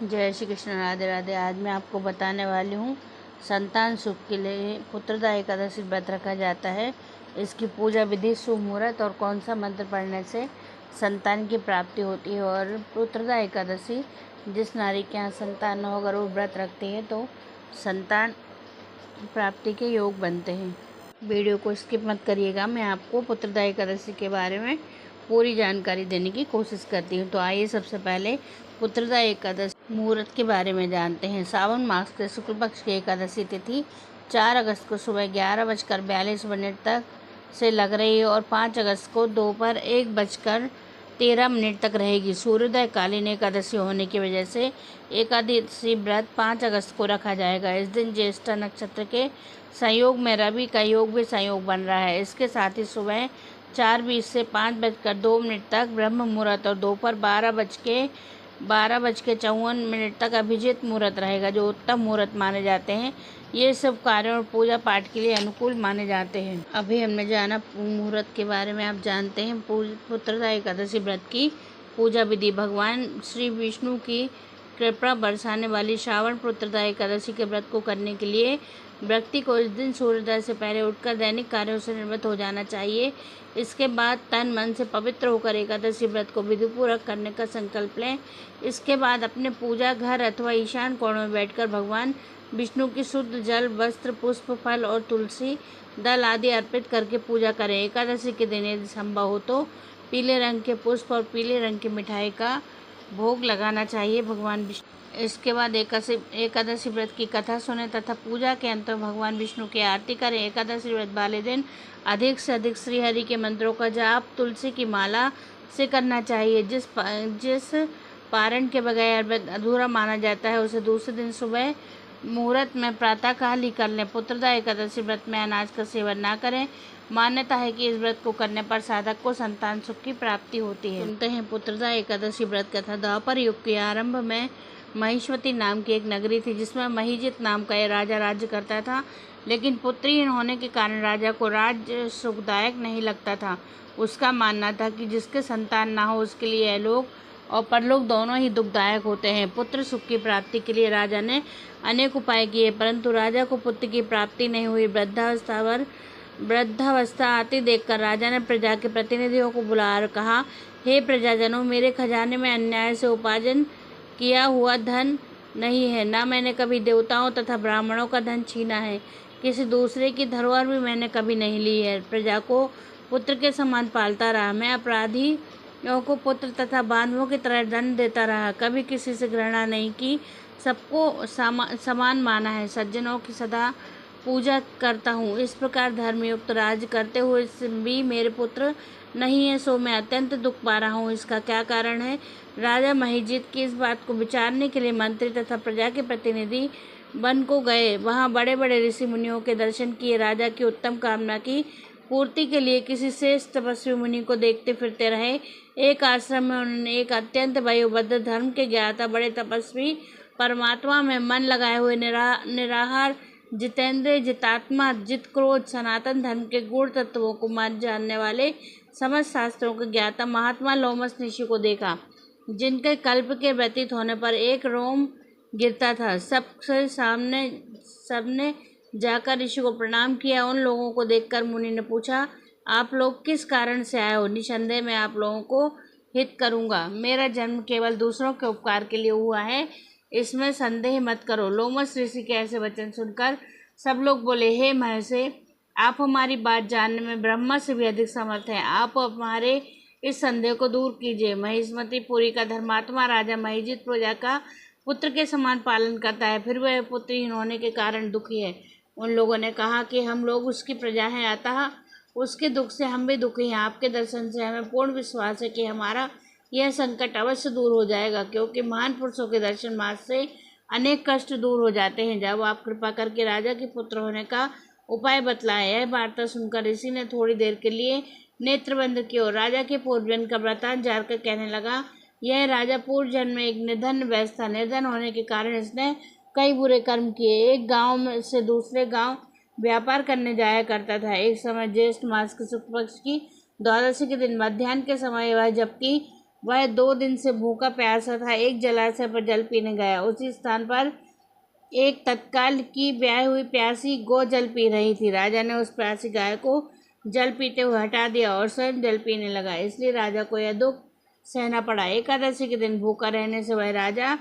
जय श्री कृष्ण, राधे राधे। आज मैं आपको बताने वाली हूँ संतान सुख के लिए पुत्रदा एकादशी व्रत रखा जाता है। इसकी पूजा विधि, शुभ मुहूर्त और कौन सा मंत्र पढ़ने से संतान की प्राप्ति होती है। और पुत्रदा एकादशी जिस नारी के यहाँ संतान न हो, अगर वो व्रत रखती है तो संतान प्राप्ति के योग बनते हैं। वीडियो को स्किप मत करिएगा। मैं आपको पुत्रदा एकादशी के बारे में पूरी जानकारी देने की कोशिश करती हूँ। तो आइए सबसे पहले पुत्रदा एकादशी मुहूर्त के बारे में जानते हैं। सावन मास के शुक्ल पक्ष की एकादशी तिथि 4 अगस्त को सुबह 11:42 तक से लग रही है और 5 अगस्त को दोपहर 1:13 तक रहेगी। सूर्योदय कालीन एकादशी होने की वजह से एकादशी व्रत 5 अगस्त को रखा जाएगा। इस दिन ज्येष्ठा नक्षत्र के संयोग में रवि का योग भी संयोग बन रहा है। इसके साथ ही सुबह 4:20 से 5:02 तक ब्रह्म मुहूर्त और दोपहर 12:54 तक अभिजीत मुहूर्त रहेगा, जो उत्तम मुहूर्त माने जाते हैं। ये सब कार्यों और पूजा पाठ के लिए अनुकूल माने जाते हैं। अभी हमने जाना मुहूर्त के बारे में। आप जानते हैं पुत्रदा एकादशी व्रत की पूजा विधि। भगवान श्री विष्णु की कृपा बरसाने वाली श्रावण पुत्रदा एकादशी के व्रत को करने के लिए व्यक्ति को इस दिन सूर्योदय से पहले उठकर दैनिक कार्यों से निवृत्त हो जाना चाहिए। इसके बाद तन मन से पवित्र होकर एकादशी व्रत को विधिपूर्वक करने का संकल्प लें। इसके बाद अपने पूजा घर अथवा ईशान कोण में बैठकर भगवान विष्णु की शुद्ध जल, वस्त्र, पुष्प, फल और तुलसी दल आदि अर्पित करके पूजा करें। एकादशी के दिन यदि संभव हो तो पीले रंग के पुष्प और पीले रंग की मिठाई का भोग लगाना चाहिए भगवान विष्णु। इसके बाद एकादशी व्रत की कथा सुने तथा पूजा के अंत में भगवान विष्णु की आरती करें। एकादशी व्रत वाले दिन अधिक से अधिक श्री हरि के मंत्रों का जाप तुलसी की माला से करना चाहिए। जिस पारण के बगैर व्रत अधूरा माना जाता है उसे दूसरे दिन सुबह मुहूर्त में प्रातःकाल ही कर लें। पुत्रदा एकादशी व्रत में अनाज का सेवन ना करें। मान्यता है कि इस व्रत को करने पर साधक को संतान सुख की प्राप्ति होती है। सुनते हैं पुत्रदा एकादशी व्रत कथा। द्वापर युग के आरंभ में महिष्मती नाम की एक नगरी थी, जिसमें महिजित नाम का राजा राज्य करता था। लेकिन पुत्रहीन होने के कारण राजा को राज्य सुखदायक नहीं लगता था। उसका मानना था कि जिसके संतान ना हो उसके लिए यहलोक और परलोक दोनों ही दुखदायक होते हैं। पुत्र सुख की प्राप्ति के लिए राजा ने अनेक उपाय किए, परंतु राजा को पुत्र की प्राप्ति नहीं हुई। वृद्धावस्था आती देखकर राजा ने प्रजा के प्रतिनिधियों को बुलाकर कहा, हे प्रजाजनों, मेरे खजाने में अन्याय से उपार्जन किया हुआ धन नहीं है। ना मैंने कभी देवताओं तथा ब्राह्मणों का धन छीना है। किसी दूसरे की धरोहर भी मैंने कभी नहीं ली है। प्रजा को पुत्र के समान पालता रहा। मैं अपराधियों को पुत्र तथा बांधवों की तरह दंड देता रहा। कभी किसी से घृणा नहीं की, सबको समान माना है। सज्जनों की सदा पूजा करता हूँ। इस प्रकार धर्मयुक्त राज्य करते हुए भी मेरे पुत्र नहीं है, सो मैं अत्यंत दुख पा रहा हूँ। इसका क्या कारण है? राजा महिजित की इस बात को विचारने के लिए मंत्री तथा प्रजा के प्रतिनिधि वन को गए। वहाँ बड़े बड़े ऋषि मुनियों के दर्शन किए। राजा की उत्तम कामना की पूर्ति के लिए किसी श्रेष्ठ तपस्वी मुनि को देखते फिरते रहे। एक आश्रम में उन्होंने एक अत्यंत वयोवृद्ध, धर्म के ज्ञाता, बड़े तपस्वी, परमात्मा में मन लगाए हुए, निराहार, जितेंद्रिय, जितात्मा, जित क्रोध, सनातन धर्म के गुण तत्वों को जानने वाले, समस्त शास्त्रों के ज्ञाता महात्मा लोमस ऋषि को देखा, जिनके कल्प के व्यतीत होने पर एक रोम गिरता था। सबने जाकर ऋषि को प्रणाम किया। उन लोगों को देखकर मुनि ने पूछा, आप लोग किस कारण से आए हो? निसंदेह मैं आप लोगों को हित करूंगा। मेरा जन्म केवल दूसरों के उपकार के लिए हुआ है, इसमें संदेह मत करो। लोमस ऋषि के ऐसे वचन सुनकर सब लोग बोले, हे महर्षि, आप हमारी बात जानने में ब्रह्मा से भी अधिक समर्थ हैं। आप हमारे इस संदेह को दूर कीजिए। महिष्मतीपुरी का धर्मात्मा राजा महिजित प्रजा का पुत्र के समान पालन करता है, फिर वह पुत्रहीन होने के कारण दुखी है। उन लोगों ने कहा कि हम लोग उसकी प्रजा हैं, अतः उसके दुख से हम भी दुखी हैं। आपके दर्शन से हमें पूर्ण विश्वास है कि हमारा यह संकट अवश्य दूर हो जाएगा, क्योंकि महान पुरुषों के दर्शन मात्र से अनेक कष्ट दूर हो जाते हैं। जब आप कृपा करके राजा के पुत्र होने का उपाय बतलाए। यह वार्ता सुनकर ऋषि ने थोड़ी देर के लिए नेत्र बंद किए और राजा के पूर्वजन्म का वृतांत जानकर कहने लगा, यह राजा पूर्व जन्म में एक निर्धन वैश्य था। निर्धन होने के कारण इसने कई बुरे कर्म किए। एक गांव से दूसरे गांव व्यापार करने जाया करता था। एक समय ज्येष्ठ मास के शुक्ल पक्ष की द्वादशी के दिन मध्याह्न के समय वह, जबकि वह 2 दिन से भूखा प्यासा था। एक जलाशय पर जल पीने गया। उसी स्थान पर एक तत्काल की ब्याही हुई प्यासी गौ जल पी रही थी। राजा ने उस प्यासी गाय को जल पीते हुए हटा दिया और स्वयं जल पीने लगा। इसलिए राजा को यह दुख सहना पड़ा। एकादशी के दिन भूखा रहने से वह राजा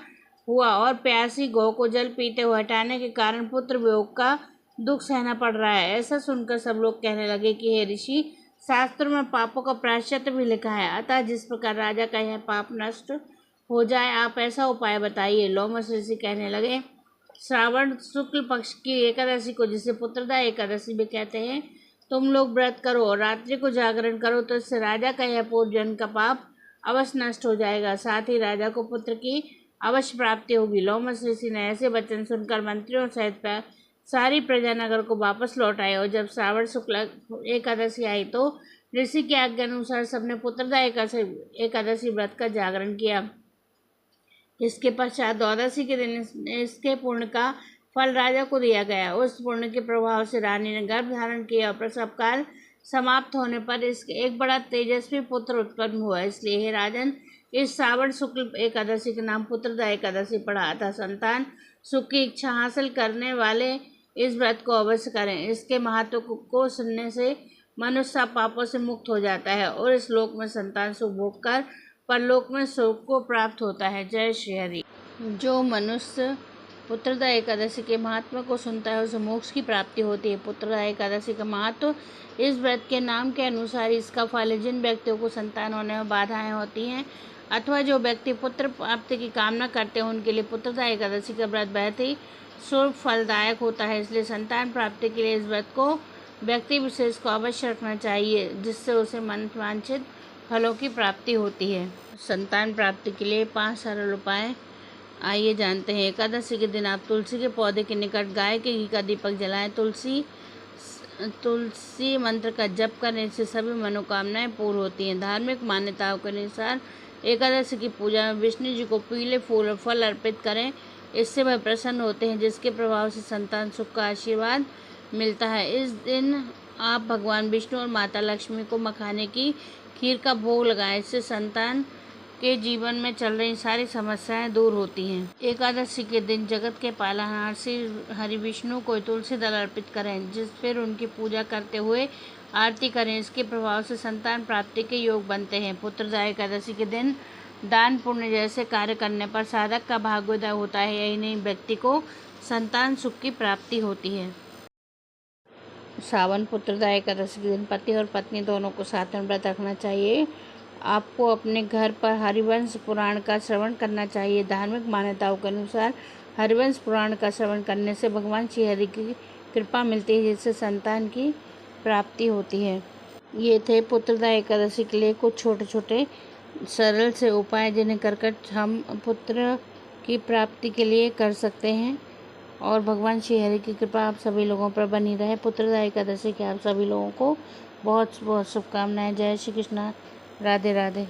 हुआ और प्यासी गौ को जल पीते हुए हटाने के कारण पुत्र वियोग का दुख सहना पड़ रहा है। ऐसा सुनकर सब लोग कहने लगे कि हे ऋषि, शास्त्रों में पापों का प्रायश्चित भी लिखा है, अतः जिस प्रकार राजा का यह पाप नष्ट हो जाए, आप ऐसा उपाय बताइए। लोमश ऋषि कहने लगे, श्रावण शुक्ल पक्ष की एकादशी को, जिसे पुत्रदा एकादशी भी कहते हैं, तुम लोग व्रत करो और रात्रि को जागरण करो, तो इससे राजा का यह पूर्व जन्म का पाप अवश्य नष्ट हो जाएगा। साथ ही राजा को पुत्र की अवश्य प्राप्ति होगी। लोमश ऋषि ने ऐसे वचन सुनकर मंत्रियों सहित सारी प्रजा नगर को वापस लौट आए और जब श्रावण शुक्ल एकादशी आई तो ऋषि की आज्ञा अनुसार सबने पुत्रदा एकादशी व्रत का जागरण किया। इसके पश्चात द्वादशी के दिन इसके पुण्य का फल राजा को दिया गया। उस पुण्य के प्रभाव से रानी ने गर्भ धारण किया और प्रसव काल समाप्त होने पर इसके एक बड़ा तेजस्वी पुत्र उत्पन्न हुआ। इसलिए हे राजन, इस श्रावण शुक्ल एकादशी के नाम पुत्रदा एकादशी पड़ा। अतः संतान सुख की इच्छा हासिल करने वाले इस व्रत को अवश्य करें। इसके महत्व को सुनने से मनुष्य पापों से मुक्त हो जाता है और इस लोक में संतान सुख भोग कर परलोक में सुख को प्राप्त होता है। जय श्री हरि। जो मनुष्य पुत्रदा एकादशी के महात्मा को सुनता है उसे मोक्ष की प्राप्ति होती है। पुत्रदा एकादशी का महत्व इस व्रत के नाम के अनुसार इसका फल है। जिन व्यक्तियों को संतान होने में बाधाएं होती हैं अथवा जो व्यक्ति पुत्र प्राप्ति की कामना करते हैं उनके लिए पुत्रदा एकादशी का व्रत बहुत ही शुभ फलदायक होता है। इसलिए संतान प्राप्ति के लिए इस व्रत को व्यक्ति विशेष को अवश्य रखना चाहिए, जिससे उसे मन वांछित फलों की प्राप्ति होती है। संतान प्राप्ति के लिए 5 सरल उपाय आइए जानते हैं। एकादशी के दिन आप तुलसी के पौधे के निकट गाय के घी का दीपक जलाएं। तुलसी मंत्र का जप करने से सभी मनोकामनाएं पूर्ण होती हैं। धार्मिक मान्यताओं के अनुसार एकादशी की पूजा में विष्णु जी को पीले फूल और फल अर्पित करें। इससे वह प्रसन्न होते हैं, जिसके प्रभाव से संतान सुख का आशीर्वाद मिलता है। इस दिन आप भगवान विष्णु और माता लक्ष्मी को मखाने की खीर का भोग लगाएं। इससे संतान के जीवन में चल रही सारी समस्याएं दूर होती हैं। एकादशी के दिन जगत के पालनहार श्री हरि विष्णु को तुलसी दल अर्पित करें, फिर उनकी पूजा करते हुए आरती करें। इसके प्रभाव से संतान प्राप्ति के योग बनते हैं। पुत्रदा एकादशी के दिन दान पुण्य जैसे कार्य करने पर साधक का भाग्योदय होता है। यही नहीं, व्यक्ति को संतान सुख की प्राप्ति होती है। सावन पुत्रदा एकादशी के दिन पति और पत्नी दोनों को साथ में व्रत रखना चाहिए। आपको अपने घर पर हरिवंश पुराण का श्रवण करना चाहिए। धार्मिक मान्यताओं के अनुसार हरिवंश पुराण का श्रवण करने से भगवान श्री हरि की कृपा मिलती है, जिससे संतान की प्राप्ति होती है। ये थे पुत्रदा एकादशी के लिए कुछ छोटे छोटे सरल से उपाय, जिन्हें कर हम पुत्र की प्राप्ति के लिए कर सकते हैं और भगवान श्री हरि की कृपा आप सभी लोगों पर बनी रहे। पुत्रदा एकादशी के आप सभी लोगों को बहुत बहुत शुभकामनाएं। जय श्री कृष्णा। राधे राधे।